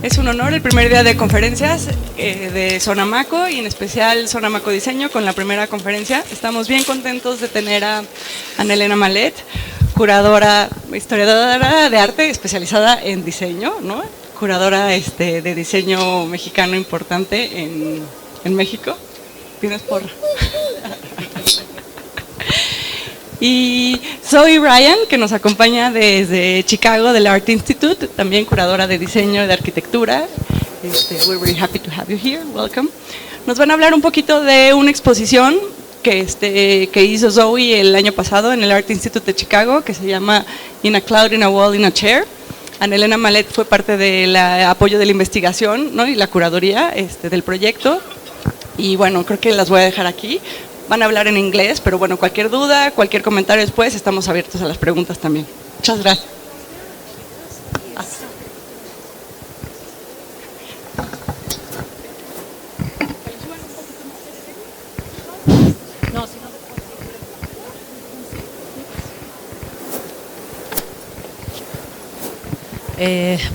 Es un honor el primer día de conferencias de Sonamaco y en especial Sonamaco Diseño con la primera conferencia. Estamos bien contentos de tener a Ana Elena Mallet, curadora, historiadora de arte especializada en diseño, ¿no? Curadora de diseño mexicano importante en México. ¿Tienes porra? Y Zoë Ryan, que nos acompaña desde Chicago, del Arte Instituto, también curadora de diseño y de arquitectura. We're very happy to have you here. Welcome. Nos van a hablar un poquito de una exposición que hizo Zoë el año pasado en el Arte Institute de Chicago, que se llama In a Cloud, in a Wall, in a Chair. Ana Elena Mallet fue parte del apoyo de la investigación, ¿no? Y la curaduría del proyecto. Y bueno, creo que las voy a dejar aquí. Van a hablar en inglés, pero bueno, cualquier duda, cualquier comentario después, estamos abiertos a las preguntas también. Muchas gracias.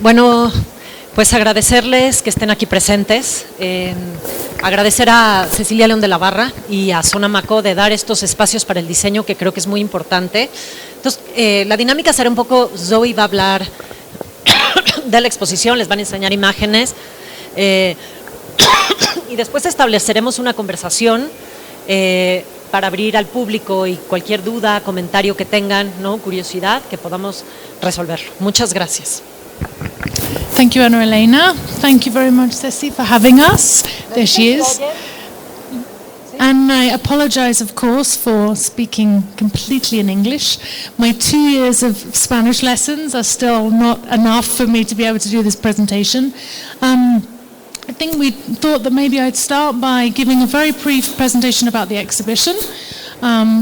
Bueno, pues agradecerles que estén aquí presentes. Agradecer a Cecilia León de la Barra y a Sonamaco de dar estos espacios para el diseño, que creo que es muy importante. Entonces, la dinámica será un poco, Zoë va a hablar de la exposición, les van a enseñar imágenes y después estableceremos una conversación para abrir al público y cualquier duda, comentario que tengan, ¿no? Curiosidad, que podamos resolverlo. Muchas gracias. Thank you, Ana Elena. Thank you very much, Ceci, for having us. There she is. And I apologize, of course, for speaking completely in English. My 2 years of Spanish lessons are still not enough for me to be able to do this presentation. I think we thought that maybe I'd start by giving a very brief presentation about the exhibition.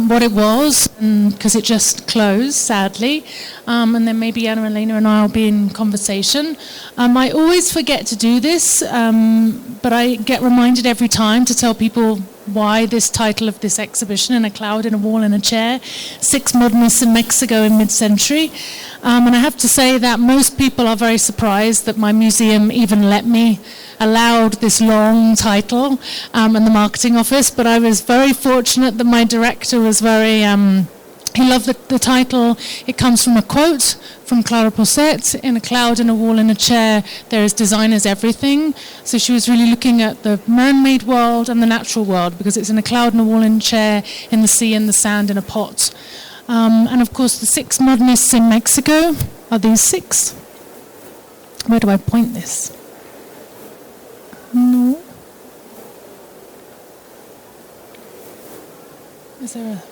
What it was, because it just closed, sadly, and then maybe Ana Elena and I will be in conversation. I always forget to do this, but I get reminded every time to tell people why this title of this exhibition, In a Cloud, in a Wall, in a Chair, 6 Modernists in Mexico in Midcentury. And I have to say that most people are very surprised that my museum even allowed this long title, and the marketing office, but I was very fortunate that my director was very, he loved the title. It comes from a quote from Clara Porset, in a cloud, in a wall, in a chair, there is design as everything. So she was really looking at the man-made world and the natural world, because it's in a cloud, in a wall, in a chair, in the sea, in the sand, in a pot. And of course the 6 modernists in Mexico are these 6. Where do I point this? No. Is there a...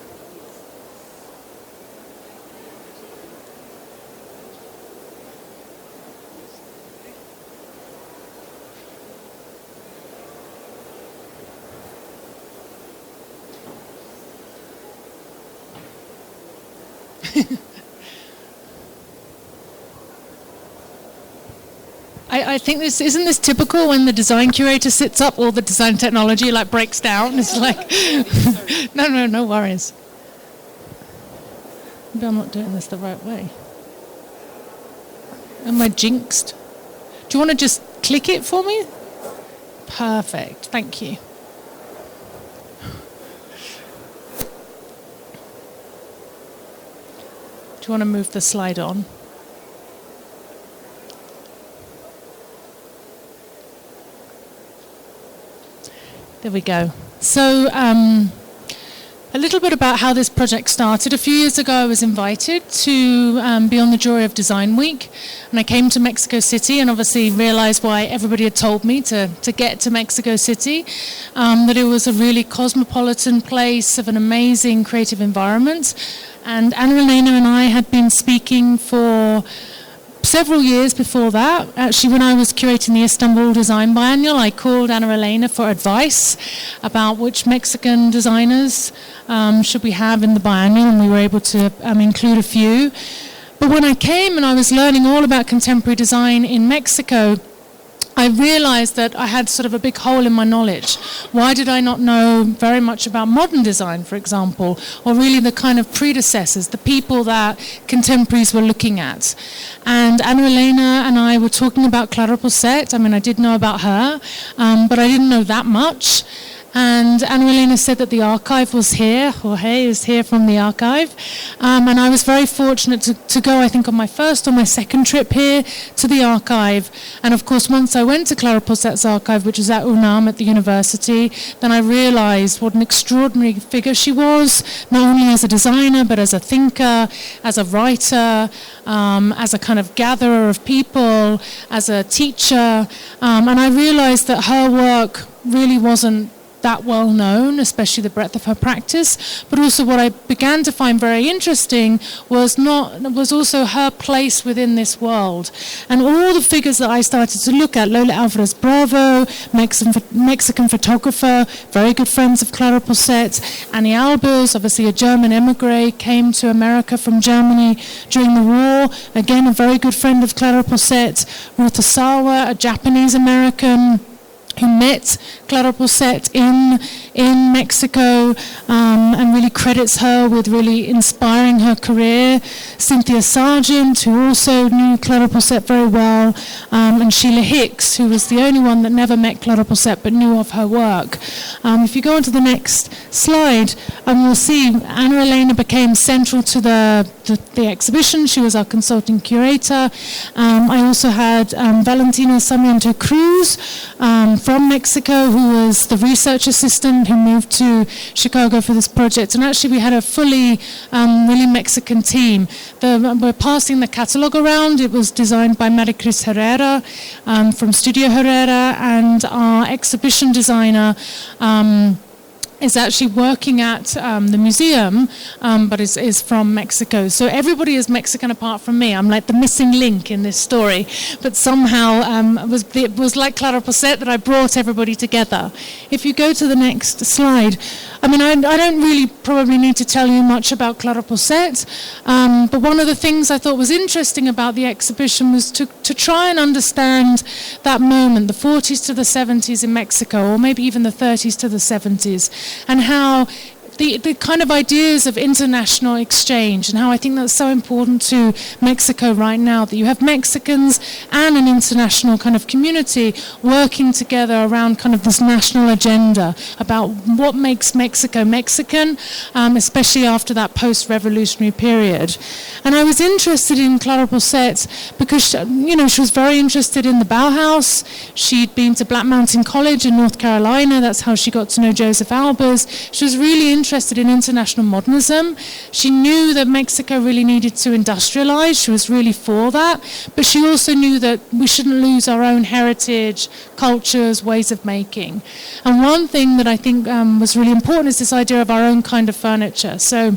I think isn't this typical when the design curator sits up, all the design technology breaks down? It's like, no worries. Maybe I'm not doing this the right way. Am I jinxed? Do you want to just click it for me? Perfect, thank you. Do you want to move the slide on? There we go. So a little bit about how this project started. A few years ago I was invited to be on the jury of Design Week, and I came to Mexico City and obviously realized why everybody had told me to get to Mexico City, that it was a really cosmopolitan place of an amazing creative environment. And Ana Elena and I had been speaking for several years before that. Actually, when I was curating the Istanbul Design Biennial, I called Ana Elena for advice about which Mexican designers should we have in the biennial, and we were able to include a few. But when I came and I was learning all about contemporary design in Mexico, I realized that I had sort of a big hole in my knowledge. Why did I not know very much about modern design, for example, or really the kind of predecessors, the people that contemporaries were looking at? And Ana Elena and I were talking about Clara Porset. I mean, I did know about her, but I didn't know that much. And Ana Elena said that the archive was here. Jorge is here from the archive. And I was very fortunate to go, I think, on my first or my second trip here to the archive. And of course, once I went to Clara Porset's archive, which is at UNAM at the university, then I realized what an extraordinary figure she was, not only as a designer, but as a thinker, as a writer, as a kind of gatherer of people, as a teacher. And I realized that her work really wasn't that well known, especially the breadth of her practice, but also what I began to find very interesting was also her place within this world. And all the figures that I started to look at, Lola Álvarez Bravo, Mexican photographer, very good friends of Clara Porset, Anni Albers, obviously a German emigre, came to America from Germany during the war, again a very good friend of Clara Porset, Ruth Asawa, a Japanese American who met Clara Porset in Mexico and really credits her with really inspiring her career. Cynthia Sargent, who also knew Clara Porset very well, and Sheila Hicks, who was the only one that never met Clara Porset but knew of her work. If you go on to the next slide, we'll see Ana Elena became central to the exhibition. She was our consulting curator. I also had Valentina Sarmiento Cruz from Mexico, who was the research assistant who moved to Chicago for this project. And actually we had a fully really Mexican team. We're passing the catalogue around. It was designed by Maricris Herrera from Studio Herrera, and our exhibition designer is actually working at the museum, but is from Mexico. So everybody is Mexican apart from me. I'm like the missing link in this story. But somehow it was like Clara Porset that I brought everybody together. If you go to the next slide, I mean, I don't really probably need to tell you much about Clara Porset, but one of the things I thought was interesting about the exhibition was to try and understand that moment, the 40s to the 70s in Mexico, or maybe even the 30s to the 70s, and how the kind of ideas of international exchange, and how I think that's so important to Mexico right now, that you have Mexicans and an international kind of community working together around kind of this national agenda about what makes Mexico Mexican, especially after that post-revolutionary period. And I was interested in Clara Porset because, she was very interested in the Bauhaus. She'd been to Black Mountain College in North Carolina. That's how she got to know Joseph Albers. She was really interested in international modernism. She knew that Mexico really needed to industrialize. She was really for that. But she also knew that we shouldn't lose our own heritage, cultures, ways of making. And one thing that I think was really important is this idea of our own kind of furniture. So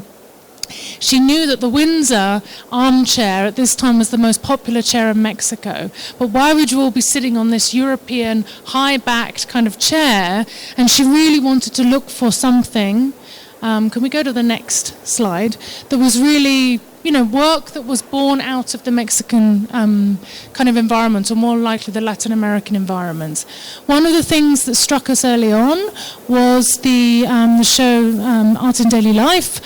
she knew that the Windsor armchair at this time was the most popular chair in Mexico. But why would you all be sitting on this European high-backed kind of chair? And she really wanted to look for something. Can we go to the next slide? That was really, work that was born out of the Mexican kind of environment, or more likely the Latin American environment. One of the things that struck us early on was the show Art in Daily Life,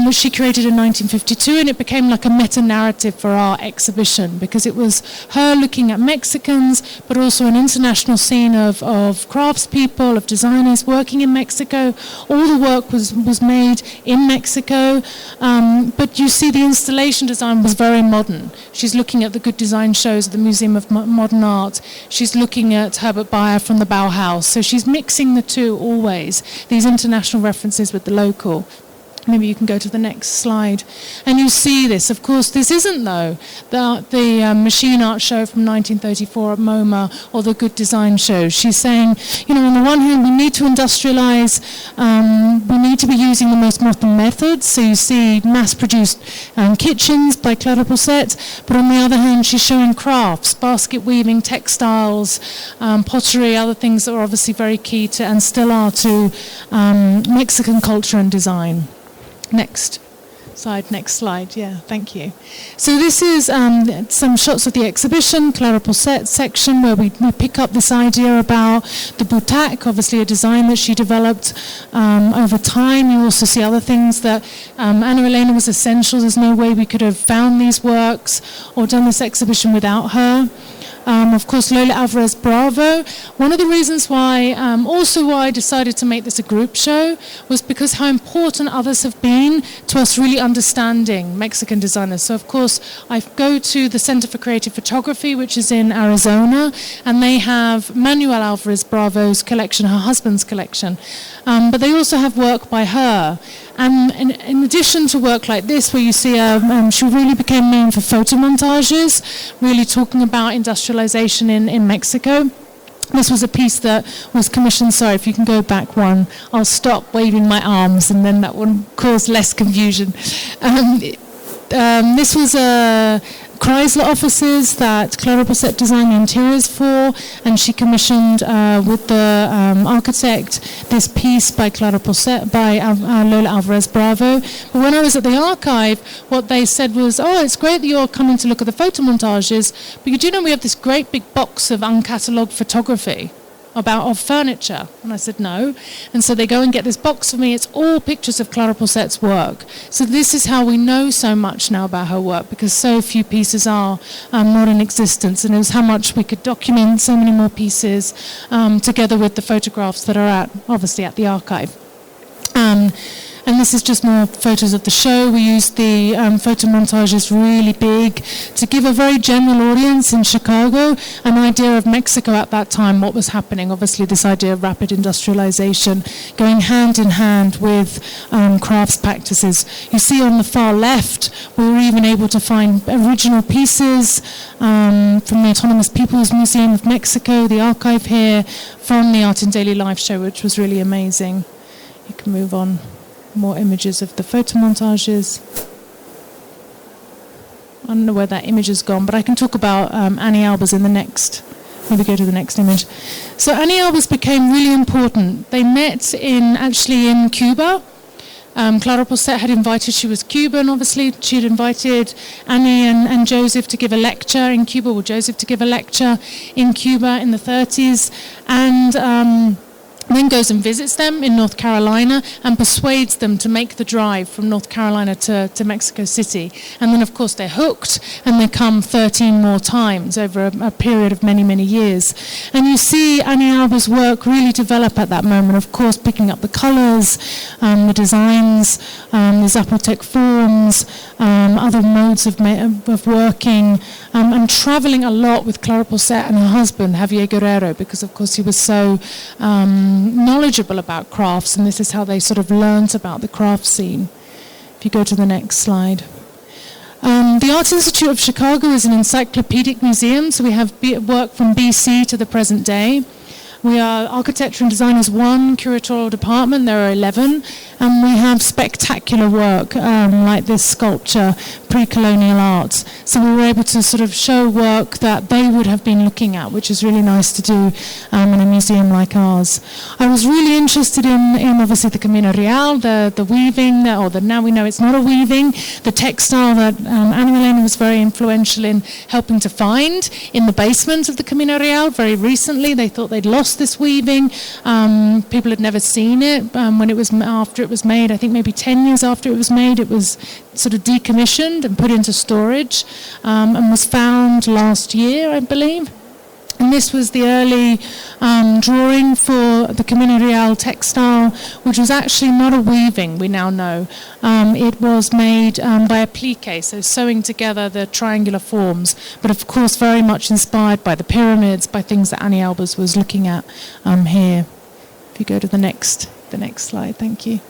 which she created in 1952, and it became like a meta-narrative for our exhibition, because it was her looking at Mexicans, but also an international scene of craftspeople, of designers working in Mexico. All the work was made in Mexico, but you see the installation design was very modern. She's looking at the good design shows at the Museum of Modern Art. She's looking at Herbert Bayer from the Bauhaus. So she's mixing the two always, these international references with the local. Maybe you can go to the next slide. And you see this. Of course, this isn't, though, the machine art show from 1934 at MoMA or the good design show. She's saying, on the one hand, we need to industrialize, we need to be using the most modern methods. So you see mass-produced kitchens by Clara Porset, but on the other hand, she's showing crafts, basket weaving, textiles, pottery, other things that are obviously very key to, and still are, to Mexican culture and design. Next Next slide. Yeah, thank you. So this is some shots of the exhibition, Clara Porset section, where we pick up this idea about the boutique, obviously a design that she developed over time. You also see other things that Ana Elena was essential. There's no way we could have found these works or done this exhibition without her. Of course, Lola Álvarez Bravo. One of the reasons why, also why I decided to make this a group show, was because how important others have been to us really understanding Mexican designers. So, of course, I go to the Center for Creative Photography, which is in Arizona, and they have Manuel Álvarez Bravo's collection, her husband's collection. But they also have work by her. And in addition to work like this, where you see she really became known for photo montages, really talking about industrialization in Mexico. This was a piece that was commissioned. Sorry, if you can go back one, I'll stop waving my arms, and then that will cause less confusion. This was a Chrysler offices that Clara Porset designed the interiors for, and she commissioned with the architect this piece by Clara Porset, by Lola Álvarez Bravo. But when I was at the archive, what they said was, oh, it's great that you're coming to look at the photo montages, but you do know we have this great big box of uncatalogued photography of furniture. And I said no. And so they go and get this box for me. It's all pictures of Clara Porset's work. So this is how we know so much now about her work, because so few pieces are not in existence, and it was how much we could document so many more pieces together with the photographs that are obviously at the archive. And this is just more photos of the show. We used the photo montages really big to give a very general audience in Chicago an idea of Mexico at that time, what was happening. Obviously, this idea of rapid industrialization going hand in hand with crafts practices. You see on the far left, we were even able to find original pieces from the Autonomous Peoples Museum of Mexico, the archive here, from the Art in Daily Life show, which was really amazing. You can move on. More images of the photo montages. I don't know where that image has gone, but I can talk about Anni Albers in the next. Maybe go to the next image. So Anni Albers became really important. They met in Cuba. Clara Porset had invited, she was Cuban obviously, she had invited Annie and Joseph to give a lecture in Cuba, or Joseph to give a lecture in Cuba in the 30s, and then goes and visits them in North Carolina and persuades them to make the drive from North Carolina to Mexico City. And then, of course, they're hooked, and they come 13 more times over a period of many, many years. And you see Anni Albers' work really develop at that moment, of course, picking up the colors, the designs, the Zapotec forms, other modes of working, and traveling a lot with Clara Porset and her husband, Javier Guerrero, because, of course, he was so knowledgeable about crafts, and this is how they sort of learned about the craft scene. If you go to the next slide. The Art Institute of Chicago is an encyclopedic museum, so we have work from BC to the present day. We are Architecture and Design as one curatorial department. There are 11, and we have spectacular work like this sculpture, pre-colonial art. So we were able to sort of show work that they would have been looking at, which is really nice to do in a museum like ours. I was really interested in obviously the Camino Real, the weaving, now we know it's not a weaving, the textile that Ana Elena was very influential in helping to find in the basement of the Camino Real. Very recently, they thought they'd lost this weaving. People had never seen it after it was made. I think maybe 10 years after it was made, it was sort of decommissioned and put into storage, and was found last year, I believe. And this was the early drawing for the Camino Real textile, which was actually not a weaving, we now know. It was made by applique, so sewing together the triangular forms, but of course very much inspired by the pyramids, by things that Anni Albers was looking at here. If you go to the next slide, thank you.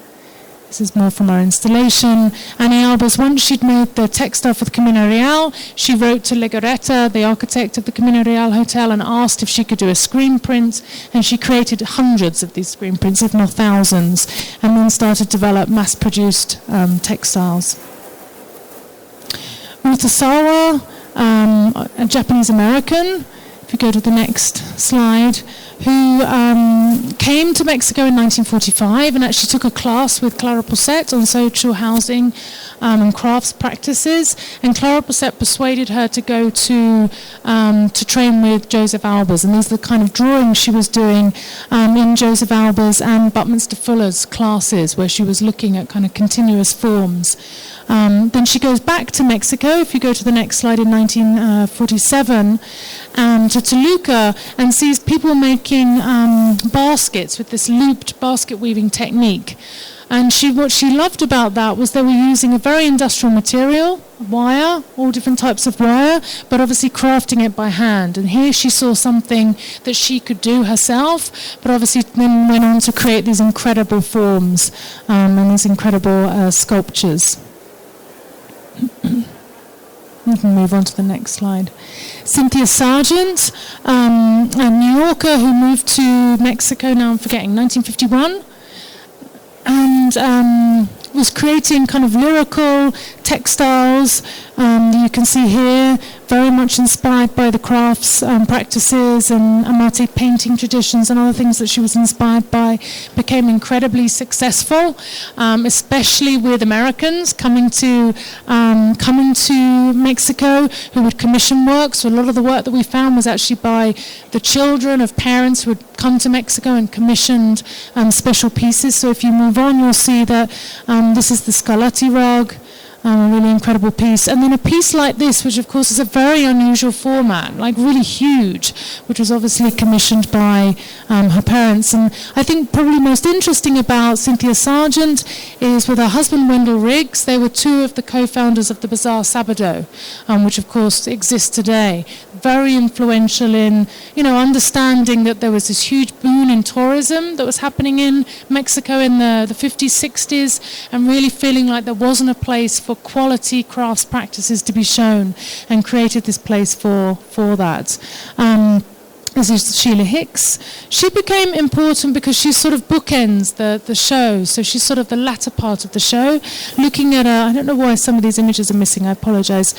This is more from our installation. Anni Albers, once she'd made the textile for the Camino Real, she wrote to Legorreta, the architect of the Camino Real Hotel, and asked if she could do a screen print, and she created hundreds of these screen prints, if not thousands, and then started to develop mass-produced textiles. Ruth Asawa, a Japanese-American, if you go to the next slide, who came to Mexico in 1945 and actually took a class with Clara Porset on social housing and crafts practices. And Clara Porset persuaded her to go to train with Joseph Albers. And these are the kind of drawings she was doing in Joseph Albers and Buckminster Fuller's classes, where she was looking at kind of continuous forms. Then she goes back to Mexico, if you go to the next slide, in 1947, to Toluca, and sees people making baskets with this looped basket weaving technique. And what she loved about that was they were using a very industrial material, wire, all different types of wire, but obviously crafting it by hand. And here she saw something that she could do herself, but obviously then went on to create these incredible forms and these incredible sculptures. We can move on to the next slide. Cynthia Sargent, a New Yorker who moved to Mexico, now I'm forgetting, 1951, and was creating kind of lyrical textiles. You can see here, very much inspired by the crafts practices and Amate painting traditions and other things that she was inspired by, became incredibly successful, especially with Americans coming to Mexico who would commission work. So a lot of the work that we found was actually by the children of parents who would come to Mexico and commissioned special pieces. So if you move on, you'll see that this is the Scarlatti rug, a really incredible piece. And then a piece like this, which of course is a very unusual format, like really huge, which was obviously commissioned by her parents. And I think probably most interesting about Cynthia Sargent is with her husband Wendell Riggs. They were two of the co-founders of the Bazaar Sabado, which of course exists today. Very influential in, understanding that there was this huge boom in tourism that was happening in Mexico in the 50s, 60s, and really feeling like there wasn't a place for quality crafts practices to be shown, and created this place for that. This is Sheila Hicks. She became important because she sort of bookends the show. So she's sort of the latter part of the show, looking at I don't know why some of these images are missing, I apologize.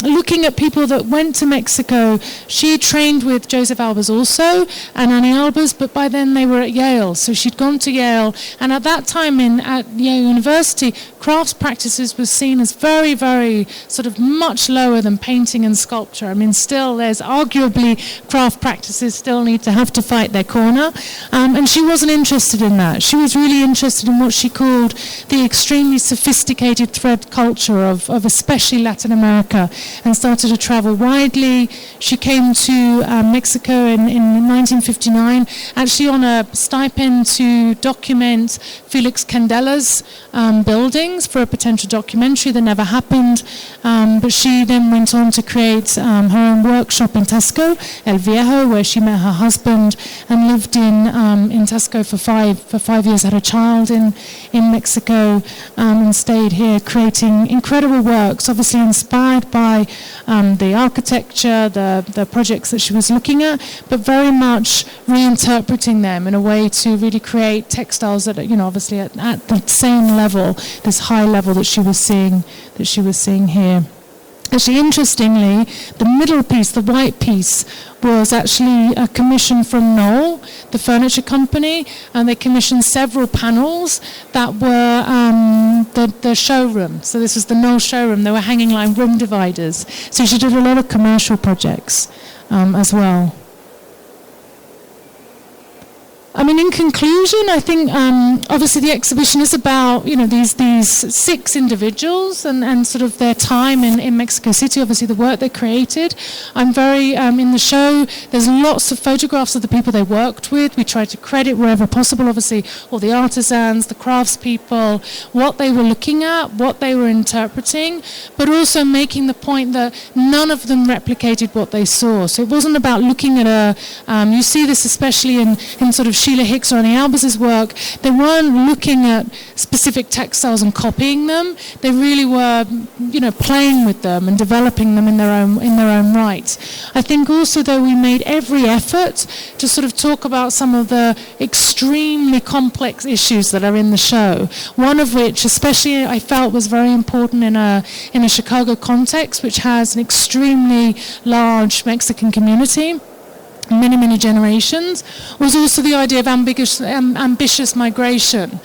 Looking at people that went to Mexico. She trained with Joseph Albers also, and Anni Albers, but by then they were at Yale. So she'd gone to Yale, and at that time at Yale University, crafts practices was seen as very, very sort of much lower than painting and sculpture. I mean, still there's arguably craft practices still need to have to fight their corner, and she wasn't interested in that. She was really interested in what she called the extremely sophisticated thread culture of especially Latin America, and started to travel widely. She came to Mexico in 1959, actually on a stipend to document Felix Candela's buildings for a potential documentary that never happened. But she then went on to create her own workshop in Tasco, El Viejo, where she met her husband and lived in Tasco for five years, had a child in Mexico, and stayed here creating incredible works, obviously inspired by the architecture, the projects that she was looking at, but very much reinterpreting them in a way to really create textiles that obviously at the same level, this high level that she was seeing here. Actually, interestingly, the middle piece, the white piece, was actually a commission from Knoll, the furniture company, and they commissioned several panels that were the showroom. So this was the Knoll showroom. They were hanging like room dividers. So she did a lot of commercial projects as well. I mean, in conclusion, I think obviously the exhibition is about these 6 individuals and sort of their time in Mexico City. Obviously, the work they created. I'm very in the show. There's lots of photographs of the people they worked with. We tried to credit wherever possible. Obviously, all the artisans, the craftspeople, what they were looking at, what they were interpreting, but also making the point that none of them replicated what they saw. So it wasn't about looking at you see this especially in sort of Sheila Hicks or Anni Albers' work. They weren't looking at specific textiles and copying them. They really were, playing with them and developing them in their own right. I think also, though, we made every effort to sort of talk about some of the extremely complex issues that are in the show. One of which, especially, I felt was very important in a Chicago context, which has an extremely large Mexican community. many generations, was also the idea of ambitious migration,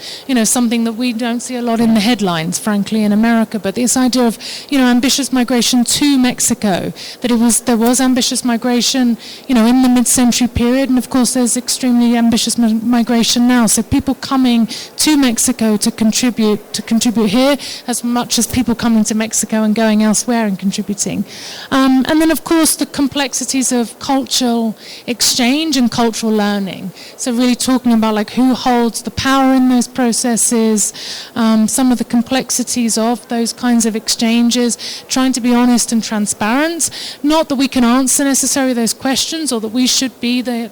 something that we don't see a lot in the headlines, frankly, in America, but this idea of, ambitious migration to Mexico, that there was ambitious migration, in the mid-century period, and of course there's extremely ambitious migration now, so people coming to Mexico to contribute here as much as people coming to Mexico and going elsewhere and contributing. And then of course the complexities of cultural exchange and cultural learning. So really talking about like who holds the power in those processes, some of the complexities of those kinds of exchanges, trying to be honest and transparent. Not that we can answer necessarily those questions or that we should be the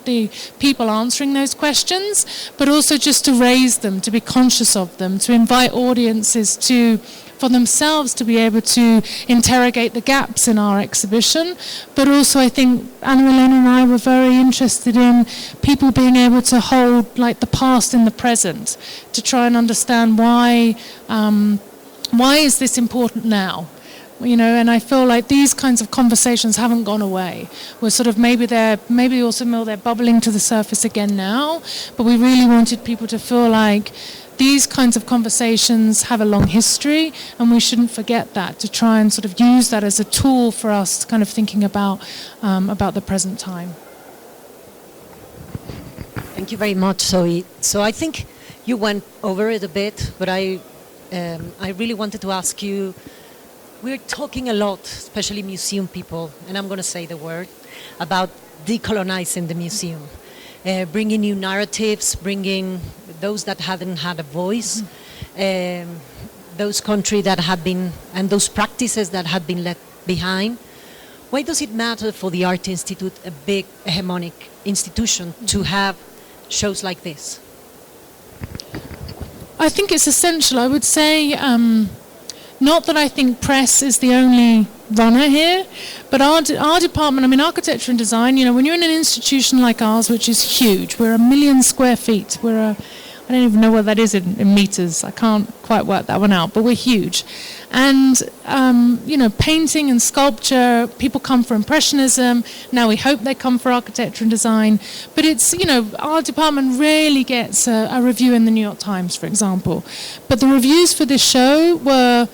people answering those questions, but also just to raise them, to be conscious of them, to invite audiences for themselves to be able to interrogate the gaps in our exhibition. But also I think Ana Elena and I were very interested in people being able to hold like the past in the present, to try and understand why is this important now? And I feel like these kinds of conversations haven't gone away. We're sort of maybe they're bubbling to the surface again now, but we really wanted people to feel like these kinds of conversations have a long history, and we shouldn't forget that, to try and sort of use that as a tool for us kind of thinking about the present time. Thank you very much, Zoe. So I think you went over it a bit, but I really wanted to ask you, we're talking a lot, especially museum people, and I'm going to say the word, about decolonizing the museum. Bringing new narratives, bringing those that hadn't had a voice, those countries that had been, and those practices that had been left behind. Why does it matter for the Art Institute, a big hegemonic institution, to have shows like this? I think it's essential. I would say, not that I think press is the only runner here, but our department, architecture and design, when you're in an institution like ours, which is huge, we're 1 million square feet, I don't even know what that is in meters, I can't quite work that one out, but we're huge. And, painting and sculpture, people come for Impressionism, now we hope they come for architecture and design, but it's, our department rarely gets a review in the New York Times, for example. But the reviews for this show were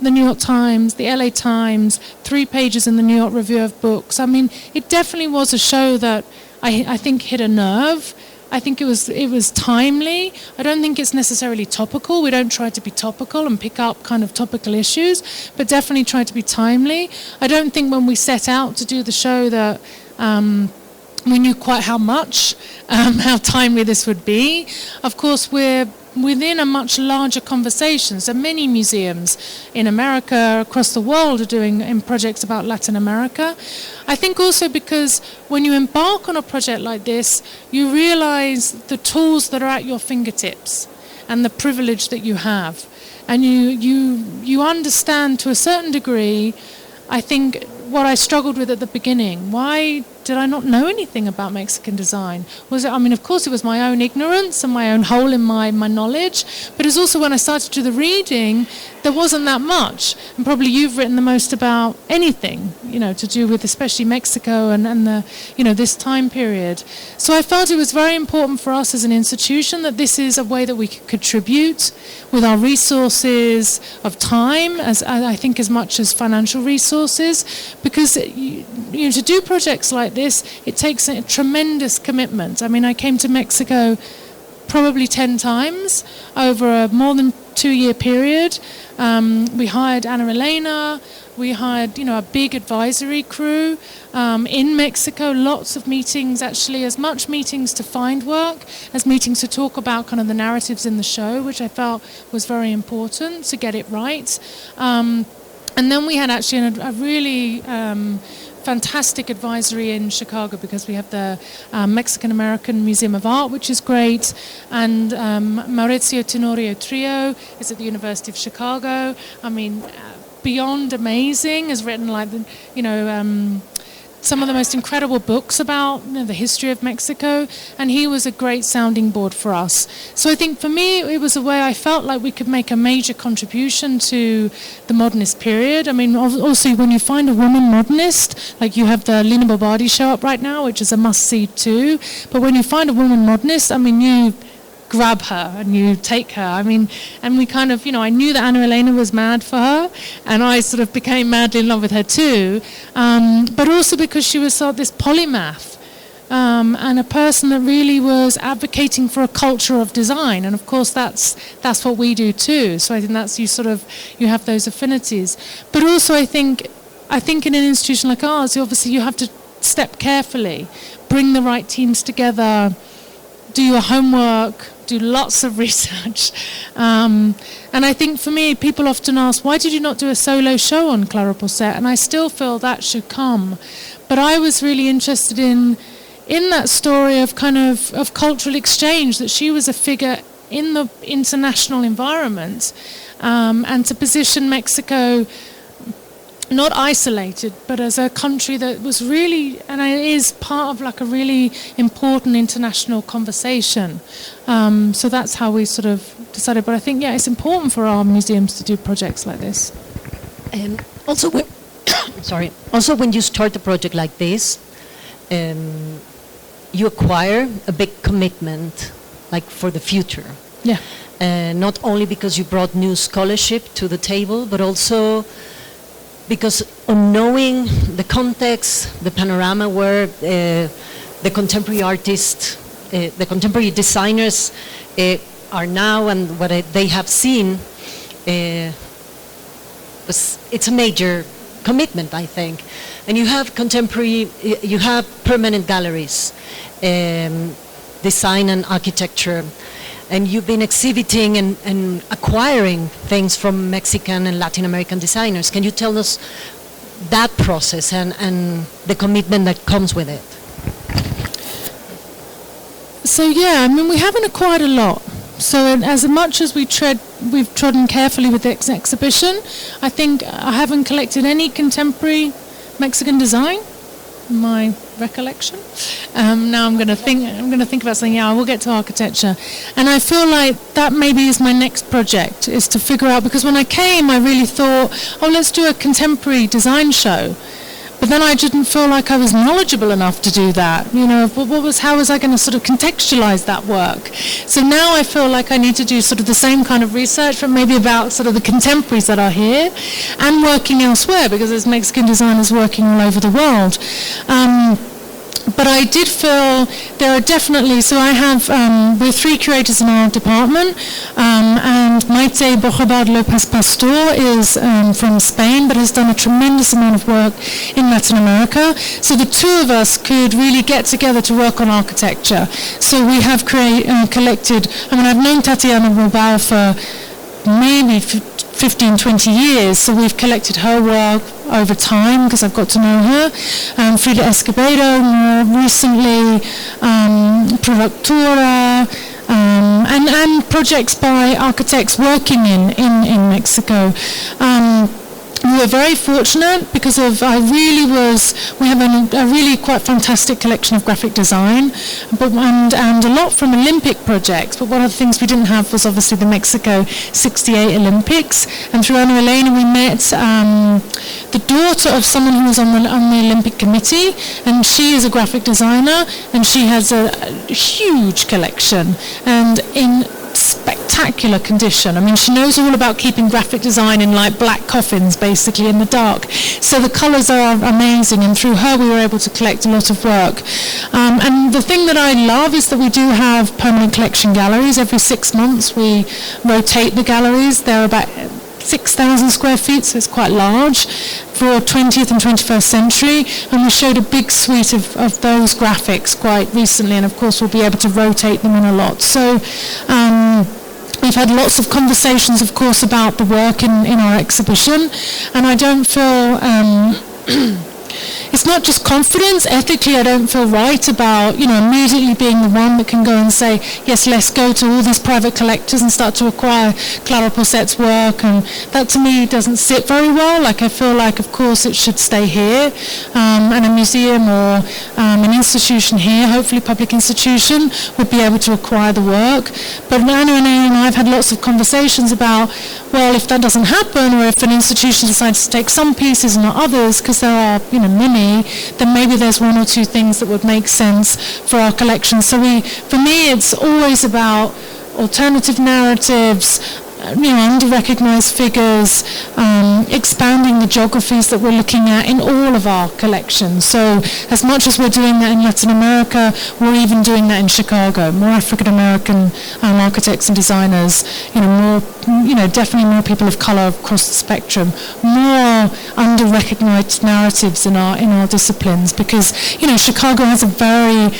the New York Times, the LA Times, 3 pages in the New York Review of Books. It definitely was a show that I think hit a nerve. I think it was timely. I don't think it's necessarily topical. We don't try to be topical and pick up kind of topical issues, but definitely try to be timely. I don't think when we set out to do the show that we knew quite how timely this would be. Of course, we're within a much larger conversation. So many museums in America, across the world, are doing projects about Latin America. I think also because when you embark on a project like this, you realize the tools that are at your fingertips and the privilege that you have. And you understand to a certain degree, I think, what I struggled with at the beginning. Why did I not know anything about Mexican design? Of course it was my own ignorance and my own hole in my knowledge, but it's also when I started to do the reading, there wasn't that much. And probably you've written the most about anything, to do with especially Mexico and the, this time period. So I felt it was very important for us as an institution that this is a way that we could contribute with our resources of time, as I think as much as financial resources, because to do projects like this, it takes a tremendous commitment. I came to Mexico probably 10 times over a more than 2-year period. We hired Ana Elena. We hired, a big advisory crew in Mexico. Lots of meetings, actually, as much meetings to find work as meetings to talk about kind of the narratives in the show, which I felt was very important to get it right. And then we had actually a really fantastic advisory in Chicago, because we have the Mexican-American Museum of Art, which is great, and Mauricio Tenorio Trio is at the University of Chicago. Beyond amazing, has written some of the most incredible books about the history of Mexico, and he was a great sounding board for us. So I think for me it was a way I felt like we could make a major contribution to the modernist period. I mean, also when you find a woman modernist, like you have the Lina Bobardi show up right now, which is a must-see too, but when you find a woman modernist, I mean, you grab her and you take her. I mean, and we kind of, I knew that Ana Elena was mad for her, and I sort of became madly in love with her too, but also because she was sort of this polymath, and a person that really was advocating for a culture of design, and of course that's what we do too. So I think that's you have those affinities, but also I think in an institution like ours, obviously you have to step carefully, bring the right teams together, do your homework, do lots of research. And I think for me, people often ask, why did you not do a solo show on Clara Porset? And I still feel that should come. But I was really interested in that story of kind of cultural exchange, that she was a figure in the international environment, and to position Mexico not isolated, but as a country that was really, and it is part of like a really important international conversation. So that's how we sort of decided. But I think, it's important for our museums to do projects like this. And also, when you start a project like this, you acquire a big commitment, like for the future. Yeah. Not only because you brought new scholarship to the table, but also because of knowing the context, the panorama where the contemporary artists, the contemporary designers are now and what they have seen, it's a major commitment, I think. And you have you have permanent galleries, design and architecture, and you've been exhibiting and acquiring things from Mexican and Latin American designers. Can you tell us that process and the commitment that comes with it? So we haven't acquired a lot. So as much as we've trodden carefully with the exhibition, I think I haven't collected any contemporary Mexican design, in my recollection. Now I'm going to think about something. I will get to architecture, and I feel like that maybe is my next project, is to figure out, because when I came, I really thought, let's do a contemporary design show. But then I didn't feel like I was knowledgeable enough to do that. How was I going to sort of contextualize that work? So now I feel like I need to do sort of the same kind of research, but maybe about sort of the contemporaries that are here and working elsewhere, because there's Mexican designers working all over the world. But I did feel there are definitely, so I have, we're 3 curators in our department, and Maite Bojabad Lopez Pastor is from Spain, but has done a tremendous amount of work in Latin America. So the 2 of us could really get together to work on architecture. So we have collected, I've known Tatiana Bilbao for maybe 15, 20 years, so we've collected her work over time because I've got to know her. Frida Escobedo, more recently, Productora, and projects by architects working in Mexico. We were very fortunate because we have a really quite fantastic collection of graphic design, and a lot from Olympic projects, but one of the things we didn't have was obviously the Mexico 68 Olympics, and through Ana Elena we met the daughter of someone who was on the Olympic committee, and she is a graphic designer, and she has a huge collection, and in spectacular condition. She knows all about keeping graphic design in like black coffins basically in the dark, so the colours are amazing, and through her we were able to collect a lot of work. And the thing that I love is that we do have permanent collection galleries. Every 6 months we rotate the galleries. They're about 6,000 square feet, so it's quite large, for 20th and 21st century, and we showed a big suite of those graphics quite recently, and of course we'll be able to rotate them in a lot. So we've had lots of conversations, of course, about the work in our exhibition, and I don't feel it's not just confidence. Ethically, I don't feel right about, immediately being the one that can go and say, yes, let's go to all these private collectors and start to acquire Clara Porset's work. And that, to me, doesn't sit very well. Like, I feel like, of course, it should stay here. And a museum or an institution here, hopefully public institution, would be able to acquire the work. But Ana and I have had lots of conversations about, well, if that doesn't happen, or if an institution decides to take some pieces and not others, because there are, many, then maybe there's one or two things that would make sense for our collection. So for me, it's always about alternative narratives, under-recognized figures, expanding the geographies that we're looking at in all of our collections. So as much as we're doing that in Latin America, we're even doing that in Chicago. More African-American architects and designers, definitely more people of color across the spectrum, more under-recognized narratives in our disciplines, because, Chicago has a very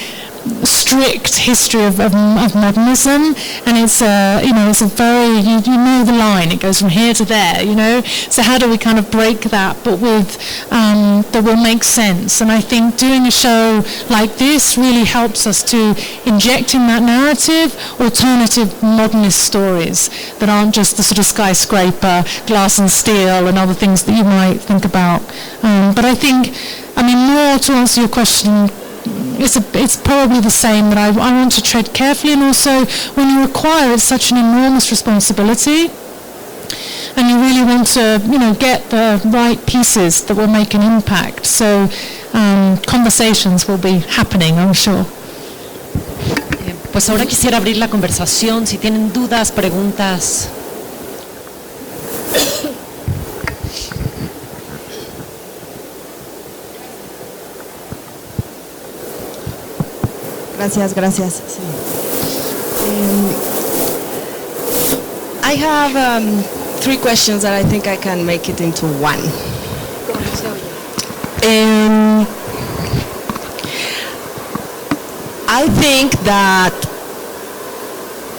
strict history of modernism, and it's a very, the line, it goes from here to there, so how do we kind of break that, but with that will make sense? And I think doing a show like this really helps us to inject in that narrative alternative modernist stories that aren't just the sort of skyscraper, glass and steel and other things that you might think about. But I think, more to answer your question, it's probably the same, that I want to tread carefully, and also when you acquire, it's such an enormous responsibility, and you really want to get the right pieces that will make an impact. So conversations will be happening, I'm sure. Pues ahora quisiera abrir la conversación, si tienen dudas, preguntas. Gracias. Sí. I have 3 questions that I think I can make it into one. I think that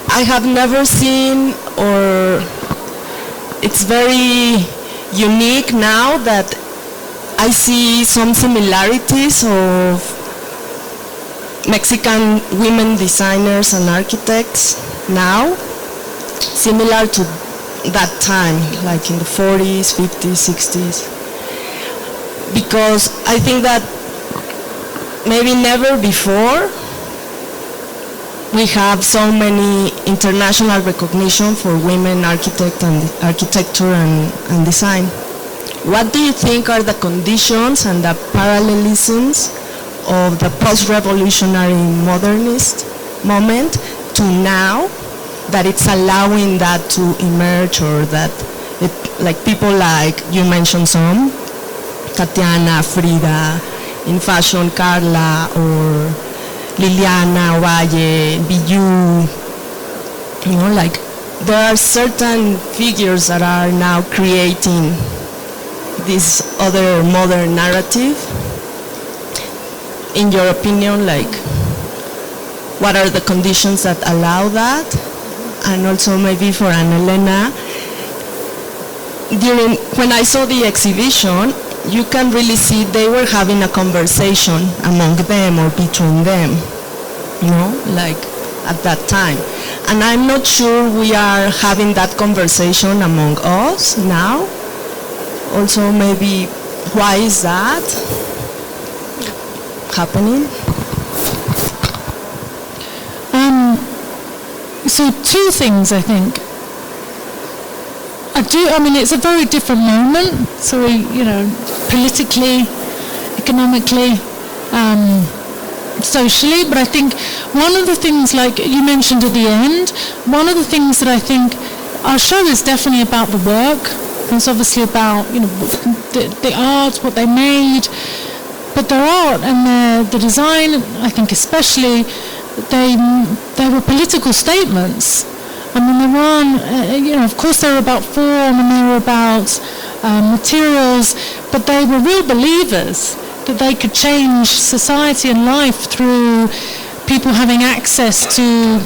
I have never seen, or it's very unique now that I see some similarities of Mexican women designers and architects now, similar to that time, like in the 40s, 50s, 60s. Because I think that maybe never before we have so many international recognition for women architecture and design. What do you think are the conditions and the parallelisms of the post-revolutionary modernist moment to now, that it's allowing that to emerge, or that it, like people like you mentioned some, Tatiana, Frida, in fashion Carla, or Liliana, Valle, Biyu, like there are certain figures that are now creating this other modern narrative. In your opinion, like, what are the conditions that allow that? And also maybe for Ana Elena, when I saw the exhibition, you can really see they were having a conversation among them or between them, like at that time. And I'm not sure we are having that conversation among us now. Also, maybe, why is that happening? So 2 things, I think. It's a very different moment. So politically, economically, socially. But I think one of the things, like you mentioned at the end, one of the things that I think our show is definitely about the work. It's obviously about the art, what they made. But their art and the design, I think especially, they were political statements. They weren't, of course they were about form and they were about materials, but they were real believers that they could change society and life through people having access to,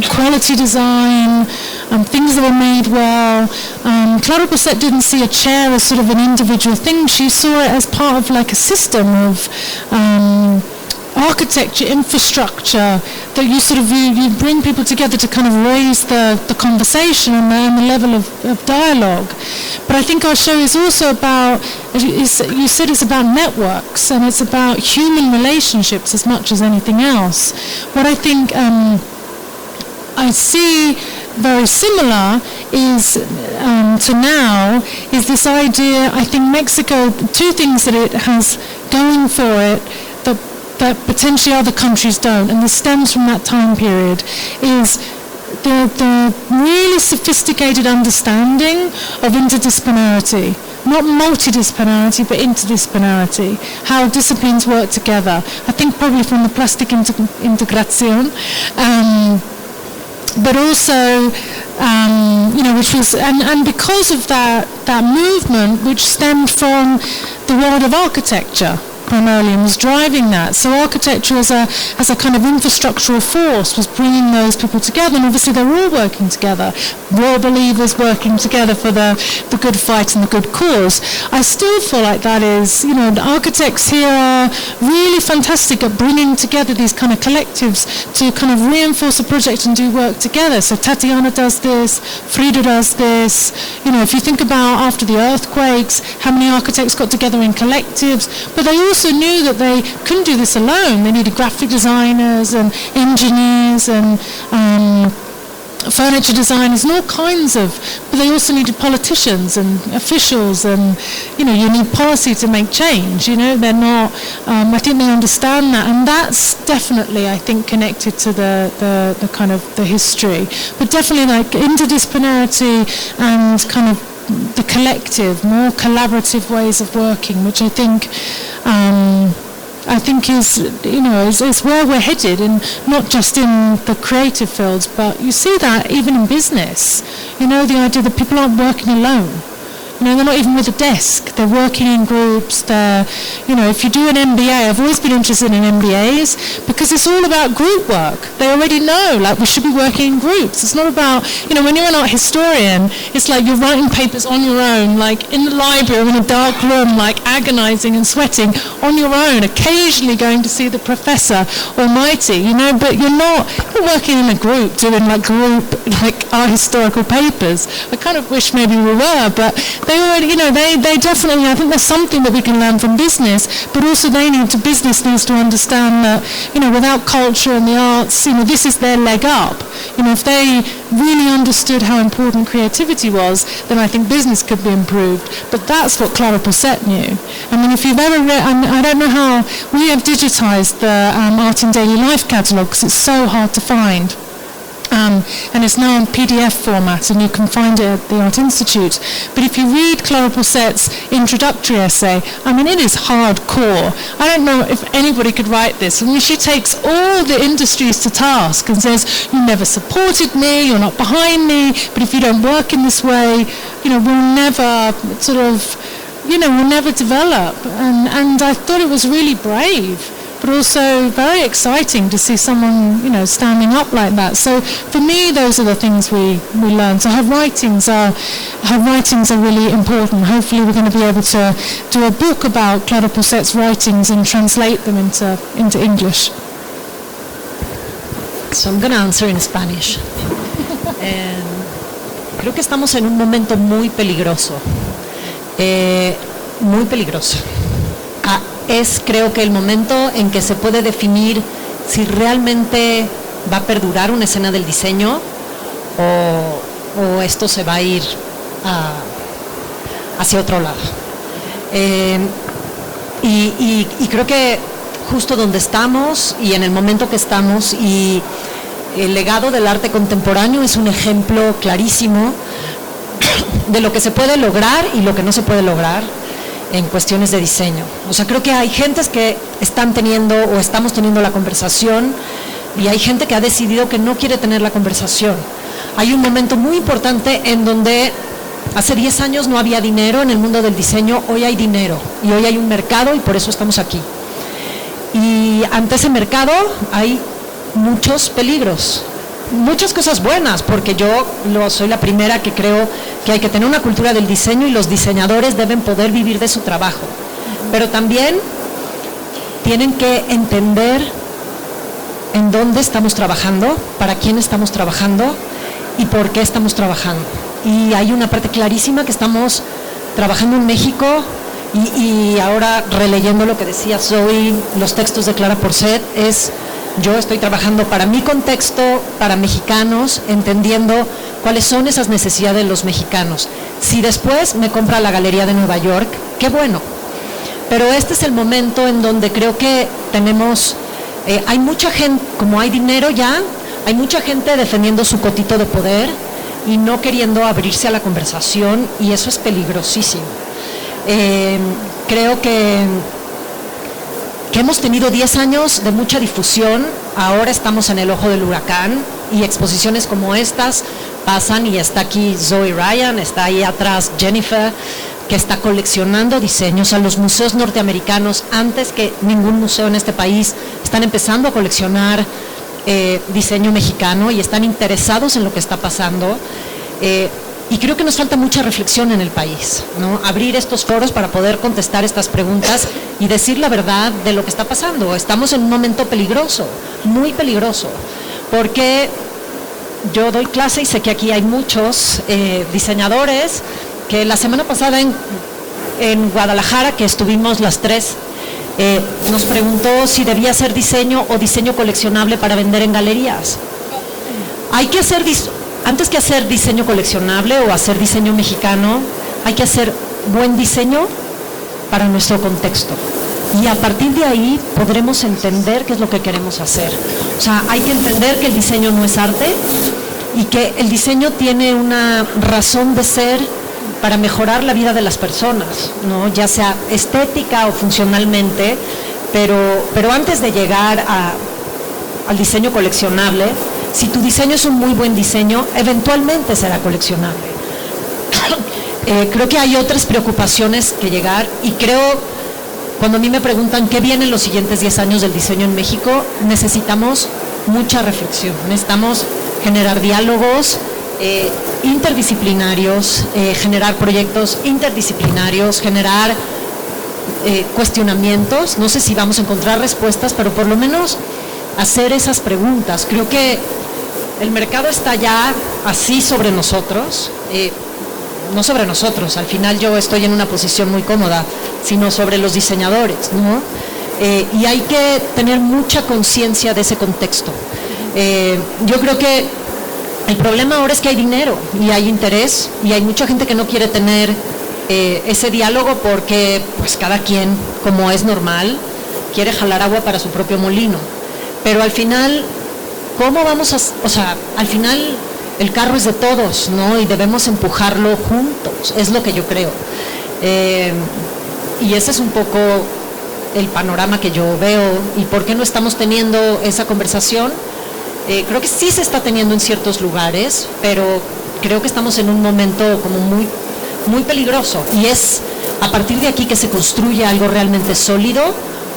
quality design, things that were made well. Clara Porset didn't see a chair as sort of an individual thing. She saw it as part of like a system of architecture, infrastructure, that you sort of you bring people together to kind of raise the conversation and the level of dialogue. But I think our show is also about, you said it's about networks, and it's about human relationships as much as anything else. What I think I see very similar is to now is this idea. I think Mexico, two things that it has going for it that potentially other countries don't, and this stems from that time period, is the really sophisticated understanding of interdisciplinarity. Not multidisciplinarity, but interdisciplinarity, how disciplines work together. I think probably from the plastic integración, but also, which was, and because of that movement, which stemmed from the world of architecture, primarily, and was driving that. So architecture as a kind of infrastructural force was bringing those people together, and obviously they're all working together, war believers working together for the good fight and the good cause. I still feel like that is, the architects here are really fantastic at bringing together these kind of collectives to kind of reinforce a project and do work together. So Tatiana does this, Frida does this. If you think about after the earthquakes, how many architects got together in collectives, but they also knew that they couldn't do this alone. They needed graphic designers and engineers and furniture designers and all kinds of, but they also needed politicians and officials, and you need policy to make change. They're not, I think they understand that, and that's definitely, I think, connected to the kind of the history, but definitely like interdisciplinarity and kind of the collective, more collaborative ways of working, which I think is is where we're headed, and not just in the creative fields, but you see that even in business. The idea that people aren't working alone. They're not even with a desk. They're working in groups. If you do an MBA, I've always been interested in MBAs because it's all about group work. They already know, like, we should be working in groups. It's not about, when you're an art historian, it's like you're writing papers on your own, like in the library or in a dark room, like agonizing and sweating on your own, occasionally going to see the professor almighty, but you're not working in a group doing like art historical papers. I kind of wish maybe we were, but they already, they definitely, I think there's something that we can learn from business, but also business needs to understand that, without culture and the arts, this is their leg up. If they really understood how important creativity was, then I think business could be improved. But that's what Clara Porset knew. I mean, if you've ever read, I don't know how, we have digitized the Art in Daily Life catalogue because it's so hard to find. And it's now in PDF format, and you can find it at the Art Institute. But if you read Clara Porset's introductory essay, I mean, it is hardcore. I don't know if anybody could write this. I mean, she takes all the industries to task and says, you never supported me, you're not behind me, but if you don't work in this way, we'll never we'll never develop. And I thought it was really brave, but also very exciting to see someone, standing up like that. So for me, those are the things we learn. So her writings are really important. Hopefully we're going to be able to do a book about Clara Porset's writings and translate them into English. So I'm going to answer in Spanish. Creo que estamos en un momento muy peligroso. Muy peligroso. Es, creo que, el momento en que se puede definir si realmente va a perdurar una escena del diseño o esto se va a ir hacia otro lado. Y creo que justo donde estamos y en el momento que estamos, y el legado del arte contemporáneo es un ejemplo clarísimo de lo que se puede lograr y lo que no se puede lograr en cuestiones de diseño. O sea, creo que hay gentes que están teniendo o estamos teniendo la conversación, y hay gente que ha decidido que no quiere tener la conversación. Hay un momento muy importante en donde hace 10 años no había dinero en el mundo del diseño, hoy hay dinero y hoy hay un mercado, y por eso estamos aquí. Y ante ese mercado hay muchos peligros. muchas cosas buenas, porque yo soy la primera que creo que hay que tener una cultura del diseño y los diseñadores deben poder vivir de su trabajo, pero también tienen que entender en dónde estamos trabajando, para quién estamos trabajando y por qué estamos trabajando. Y hay una parte clarísima que estamos trabajando en México y ahora releyendo lo que decía Zoe, los textos de Clara Porset, yo estoy trabajando para mi contexto, para mexicanos, entendiendo cuáles son esas necesidades de los mexicanos. Si después me compra la Galería de Nueva York, qué bueno. Pero este es el momento en donde creo que tenemos, hay mucha gente, como hay dinero ya, hay mucha gente defendiendo su cotito de poder y no queriendo abrirse a la conversación, y eso es peligrosísimo. Creo que hemos tenido 10 años de mucha difusión, ahora estamos en el ojo del huracán y exposiciones como estas pasan, y está aquí Zoë Ryan, está ahí atrás Jennifer, que está coleccionando diseños. A los museos norteamericanos, antes que ningún museo en este país, están empezando a coleccionar diseño mexicano y están interesados en lo que está pasando. Y creo que nos falta mucha reflexión en el país, ¿no? Abrir estos foros para poder contestar estas preguntas y decir la verdad de lo que está pasando. Estamos en un momento peligroso, muy peligroso, porque yo doy clase y sé que aquí hay muchos diseñadores que la semana pasada en Guadalajara, que estuvimos las tres, nos preguntó si debía hacer diseño o diseño coleccionable para vender en galerías. Hay que hacer antes que hacer diseño coleccionable o hacer diseño mexicano, hay que hacer buen diseño para nuestro contexto. Y a partir de ahí podremos entender qué es lo que queremos hacer. O sea, hay que entender que el diseño no es arte y que el diseño tiene una razón de ser para mejorar la vida de las personas, ¿no? Ya sea estética o funcionalmente, pero antes de llegar al diseño coleccionable, si tu diseño es un muy buen diseño, eventualmente será coleccionable. Creo que hay otras preocupaciones que llegar, y creo, cuando a mí me preguntan qué viene en los siguientes 10 años del diseño en México, necesitamos mucha reflexión, necesitamos generar diálogos interdisciplinarios, generar proyectos interdisciplinarios, generar cuestionamientos. No sé si vamos a encontrar respuestas, pero por lo menos hacer esas preguntas. Creo que el mercado está ya así sobre nosotros, no sobre nosotros, al final yo estoy en una posición muy cómoda, sino sobre los diseñadores, ¿no? Y hay que tener mucha conciencia de ese contexto. Yo creo que el problema ahora es que hay dinero y hay interés y hay mucha gente que no quiere tener ese diálogo porque pues cada quien, como es normal, quiere jalar agua para su propio molino. Pero al final, ¿cómo vamos a...? O sea, al final el carro es de todos, ¿no? Y debemos empujarlo juntos, es lo que yo creo. Y ese es un poco el panorama que yo veo. ¿Y por qué no estamos teniendo esa conversación? Creo que sí se está teniendo en ciertos lugares, pero creo que estamos en un momento como muy, muy peligroso. Y es a partir de aquí que se construye algo realmente sólido,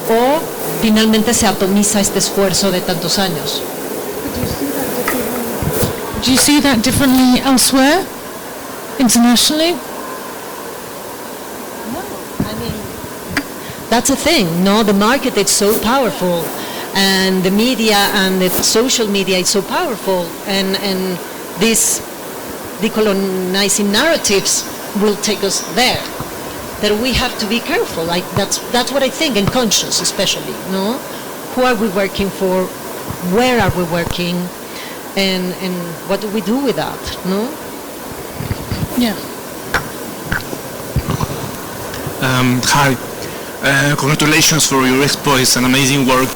o finalmente se atomiza este esfuerzo de tantos años. Do you see that differently elsewhere, internationally? I mean, that's a thing, no? The market is so powerful, and the media and the social media is so powerful, and these decolonizing narratives will take us there. That we have to be careful. Like that's what I think, and conscious especially, no? Who are we working for? Where are we working? And what do we do with that, no? Yeah. Hi. Congratulations for your expo. It's an amazing work.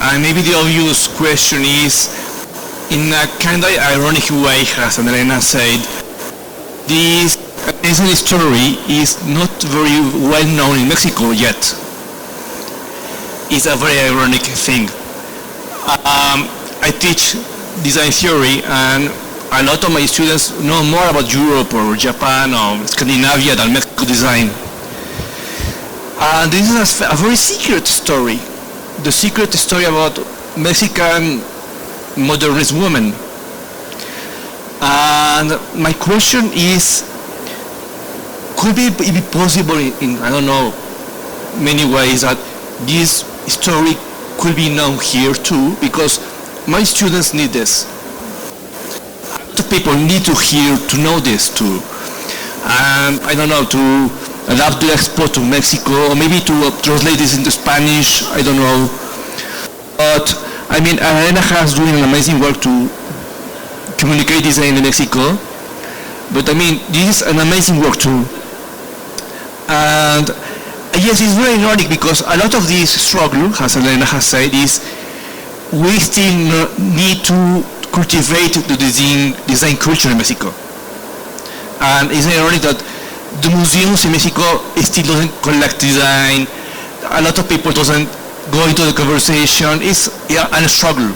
And maybe the obvious question is, in a kind of ironic way, as Ana Elena said, this amazing story is not very well known in Mexico yet. It's a very ironic thing. I teach design theory, and a lot of my students know more about Europe or Japan or Scandinavia than Mexico design. This is a very secret story. The secret story about Mexican modernist women And my question is, could it be possible in I don't know, many ways that this story could be known here too, because my students need this. The people need to hear, to know this too. I don't know, to adapt the expo to Mexico, or maybe to translate this into Spanish, I don't know. But, I mean, Elena has doing an amazing work to communicate design in Mexico. But, I mean, this is an amazing work too. And, yes, it's very ironic because a lot of this struggle, as Elena has said, is we still need to cultivate the design culture in Mexico. And it's ironic that the museums in Mexico still doesn't collect design. A lot of people doesn't go into the conversation. It's a struggle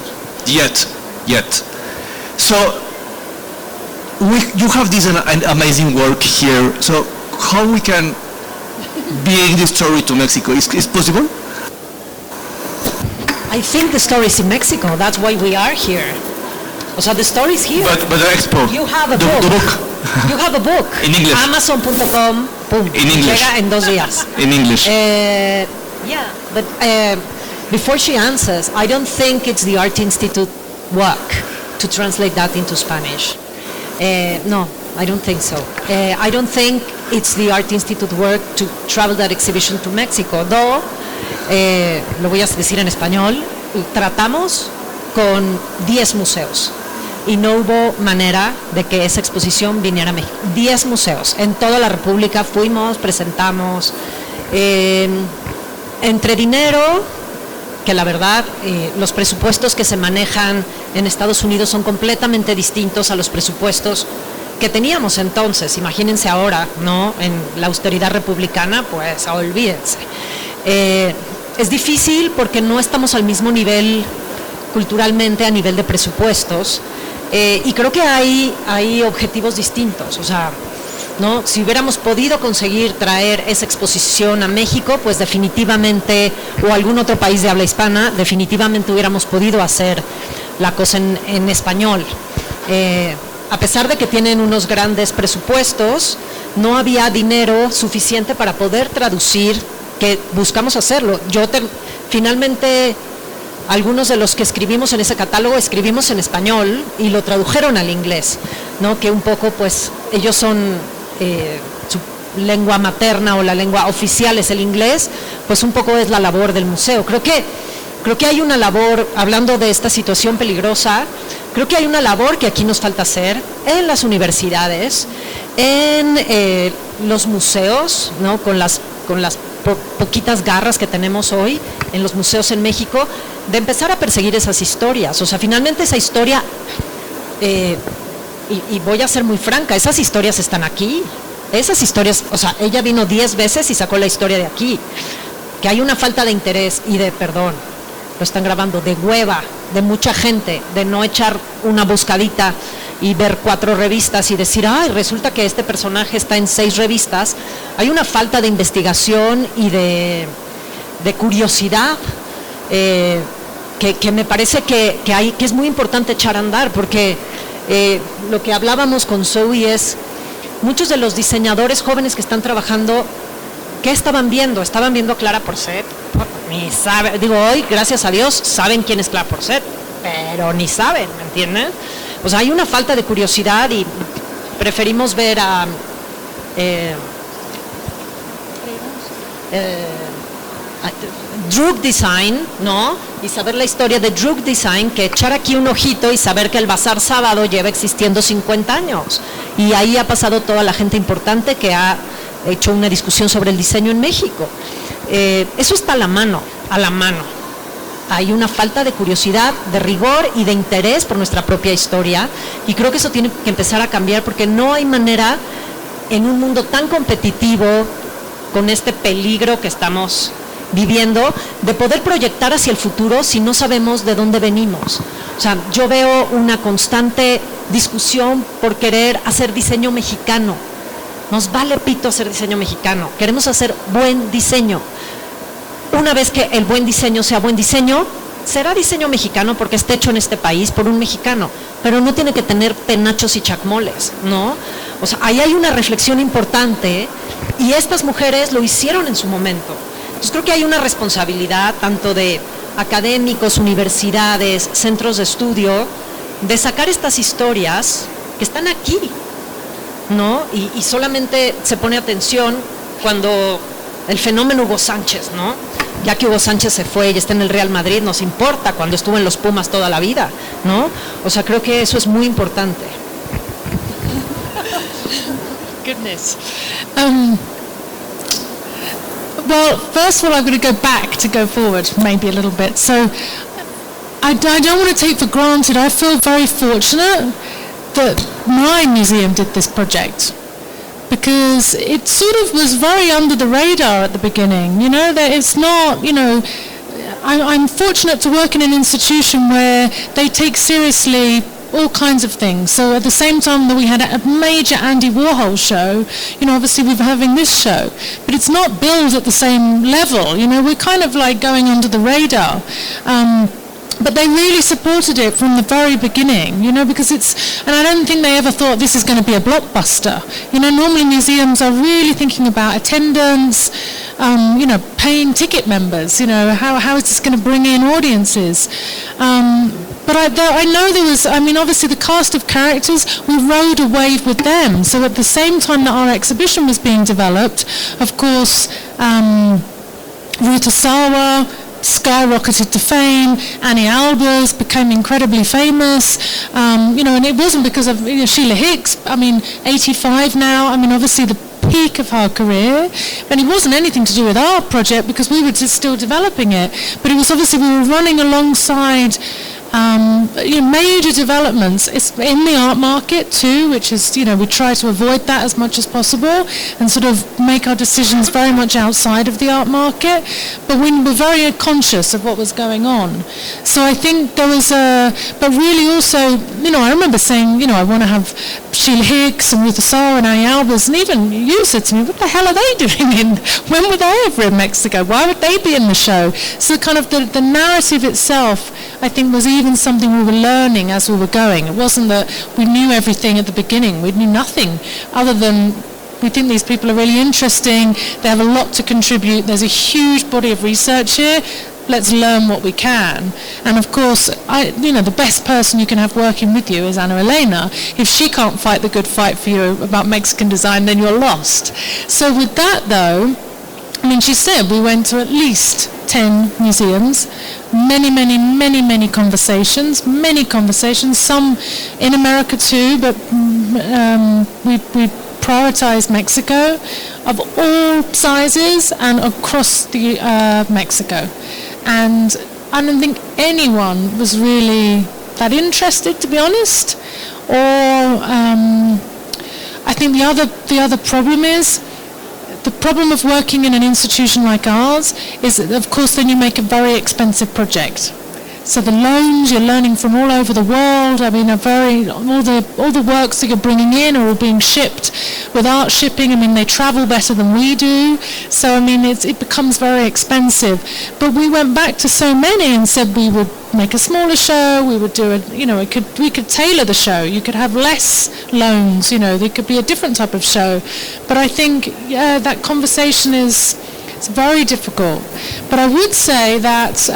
yet. So you have this an amazing work here. So how we can bring this story to Mexico? Is possible? I think the story is in Mexico. That's why we are here. So the story is here. But the expo. You have a the book. You have a book. In English. Amazon.com. In English. Llega en 2 días. In English. Yeah, but before she answers, I don't think it's the Art Institute work to translate that into Spanish. No, I don't think so. I don't think it's the Art Institute work to travel that exhibition to Mexico, though, lo voy a decir en español, tratamos con 10 museos y no hubo manera de que esa exposición viniera a México. 10 museos, en toda la República fuimos, presentamos, entre dinero, que la verdad los presupuestos que se manejan en Estados Unidos son completamente distintos a los presupuestos que teníamos entonces. Imagínense ahora, ¿no? En la austeridad republicana, pues olvídense. Es difícil porque no estamos al mismo nivel culturalmente a nivel de presupuestos, y creo que hay objetivos distintos. O sea, ¿no? Si hubiéramos podido conseguir traer esa exposición a México, pues definitivamente, o algún otro país de habla hispana, definitivamente hubiéramos podido hacer la cosa en español. A pesar de que tienen unos grandes presupuestos, no había dinero suficiente para poder traducir, que buscamos hacerlo. Finalmente, algunos de los que escribimos en ese catálogo escribimos en español y lo tradujeron al inglés, ¿no? Que un poco, pues, ellos son, su lengua materna o la lengua oficial es el inglés, pues un poco es la labor del museo. Creo que hay una labor, hablando de esta situación peligrosa, creo que hay una labor que aquí nos falta hacer en las universidades, en los museos, ¿no? Con las poquitas garras que tenemos hoy en los museos en México, de empezar a perseguir esas historias. O sea, finalmente esa historia, y voy a ser muy franca, esas historias están aquí. Esas historias, o sea, ella vino 10 veces y sacó la historia de aquí. Que hay una falta de interés y de perdón, lo están grabando, de hueva, de mucha gente, de no echar una buscadita y ver 4 revistas y decir, ay, resulta que este personaje está en 6 revistas. Hay una falta de investigación y de curiosidad que me parece que es muy importante echar a andar, porque lo que hablábamos con Zoe es, muchos de los diseñadores jóvenes que están trabajando, ¿qué estaban viendo? Estaban viendo a Clara Porset, ni saben, digo, hoy, gracias a Dios, saben quién es Clara Porset, pero ni saben, ¿me entienden? O sea, hay una falta de curiosidad y preferimos ver a drug design, ¿no? Y saber la historia de drug design, que echar aquí un ojito y saber que el Bazar Sábado lleva existiendo 50 años. Y ahí ha pasado toda la gente importante que ha hecho una discusión sobre el diseño en México. Eso está a la mano. Hay una falta de curiosidad, de rigor y de interés por nuestra propia historia, y creo que eso tiene que empezar a cambiar, porque no hay manera en un mundo tan competitivo, con este peligro que estamos viviendo, de poder proyectar hacia el futuro si no sabemos de dónde venimos. O sea, yo veo una constante discusión por querer hacer diseño mexicano. Nos vale pito hacer diseño mexicano, queremos hacer buen diseño. Una vez que el buen diseño sea buen diseño, será diseño mexicano porque está hecho en este país por un mexicano, pero no tiene que tener penachos y chacmoles, ¿no? O sea, ahí hay una reflexión importante y estas mujeres lo hicieron en su momento. Entonces creo que hay una responsabilidad tanto de académicos, universidades, centros de estudio, de sacar estas historias que están aquí, ¿no? Y solamente se pone atención cuando el fenómeno Hugo Sánchez, ¿no? Ya que Hugo Sánchez se fue y está en el Real Madrid, nos importa cuando estuvo en los Pumas toda la vida, ¿no? O sea, creo que eso es muy importante. Goodness. Well, first of all, I'm going to go back to go forward, maybe a little bit. So, I don't want to take for granted. I feel very fortunate that my museum did this project, because it sort of was very under the radar at the beginning. You know, that it's not, you know, I'm fortunate to work in an institution where they take seriously all kinds of things. So at the same time that we had a major Andy Warhol show, you know, obviously we're having this show, but it's not billed at the same level. You know, we're kind of like going under the radar. But they really supported it from the very beginning, you know, because and I don't think they ever thought this is going to be a blockbuster. You know, normally museums are really thinking about attendance, you know, paying ticket members, you know, how is this going to bring in audiences? But I know there was, I mean, obviously the cast of characters, we rode a wave with them. So at the same time that our exhibition was being developed, of course, Ruth Asawa skyrocketed to fame. Anni Albers became incredibly famous, you know, and it wasn't because of, you know, Sheila Hicks, I mean, 85 now, I mean, obviously the peak of her career, and it wasn't anything to do with our project because we were just still developing it, but it was obviously we were running alongside you know, major developments. It's in the art market too, which is, you know, we try to avoid that as much as possible and sort of make our decisions very much outside of the art market, but we were very conscious of what was going on. So I think there was but really also, you know, I remember saying, you know, I want to have Sheila Hicks and Ruth Asawa and Anni Albers, and even you said to me, what the hell are they doing when were they ever in Mexico? Why would they be in the show? So kind of the narrative itself, I think, was even something we were learning as we were going. It wasn't that we knew everything at the beginning. We knew nothing other than we think these people are really interesting. They have a lot to contribute. There's a huge body of research here. Let's learn what we can. And of course, you know, the best person you can have working with you is Ana Elena. If she can't fight the good fight for you about Mexican design, then you're lost. So with that though, I mean, she said we went to at least 10 museums, many conversations, some in America too, but we prioritized Mexico of all sizes and across the Mexico. And I don't think anyone was really that interested, to be honest. Or I think the other problem is, the problem of working in an institution like ours is that, of course, then you make a very expensive project. So the loans, you're learning from all over the world. I mean, all the works that you're bringing in are all being shipped without shipping. I mean, they travel better than we do. So, I mean, it becomes very expensive. But we went back to so many and said we would make a smaller show. We would do it, you know, we could tailor the show. You could have less loans, you know, there could be a different type of show. But I think, yeah, that conversation it's very difficult. But I would say that,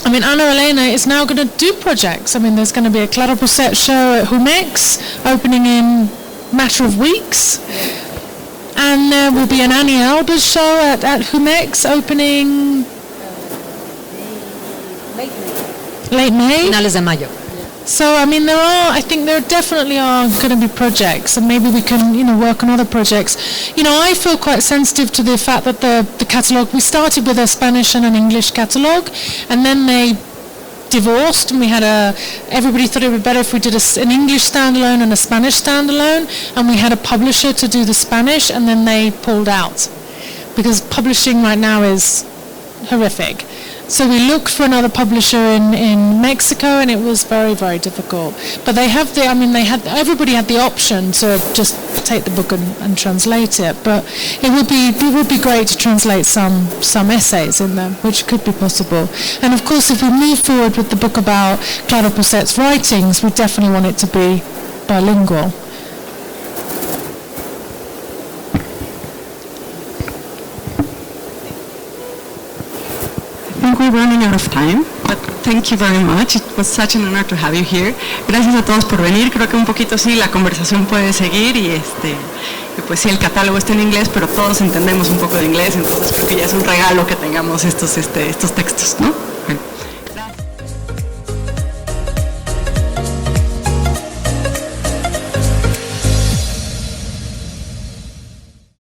I mean, Ana Elena is now going to do projects. I mean, there's going to be a Clara Porset show at Hicks, opening in a matter of weeks. And there will be an Anni Albers show at Hicks, opening late May. Finales de mayo. So, I mean, I think there definitely are going to be projects, and maybe we can, you know, work on other projects. You know, I feel quite sensitive to the fact that the catalogue, we started with a Spanish and an English catalogue, and then they divorced, and everybody thought it would be better if we did an English standalone and a Spanish standalone, and we had a publisher to do the Spanish, and then they pulled out, because publishing right now is horrific. So we looked for another publisher in Mexico, and it was very, very difficult. But they have everybody had the option to just take the book and translate it. But it would be great to translate some essays in them, which could be possible. And of course, if we move forward with the book about Clara Porset's writings, we definitely want it to be bilingual. I think we're running out of time, but thank you very much. It was such an honor to have you here. Gracias a todos por venir. Creo que un poquito sí, la conversación puede seguir y pues sí, el catálogo está en inglés, pero todos entendemos un poco de inglés, entonces creo que ya es un regalo que tengamos estos textos, ¿no? Bueno.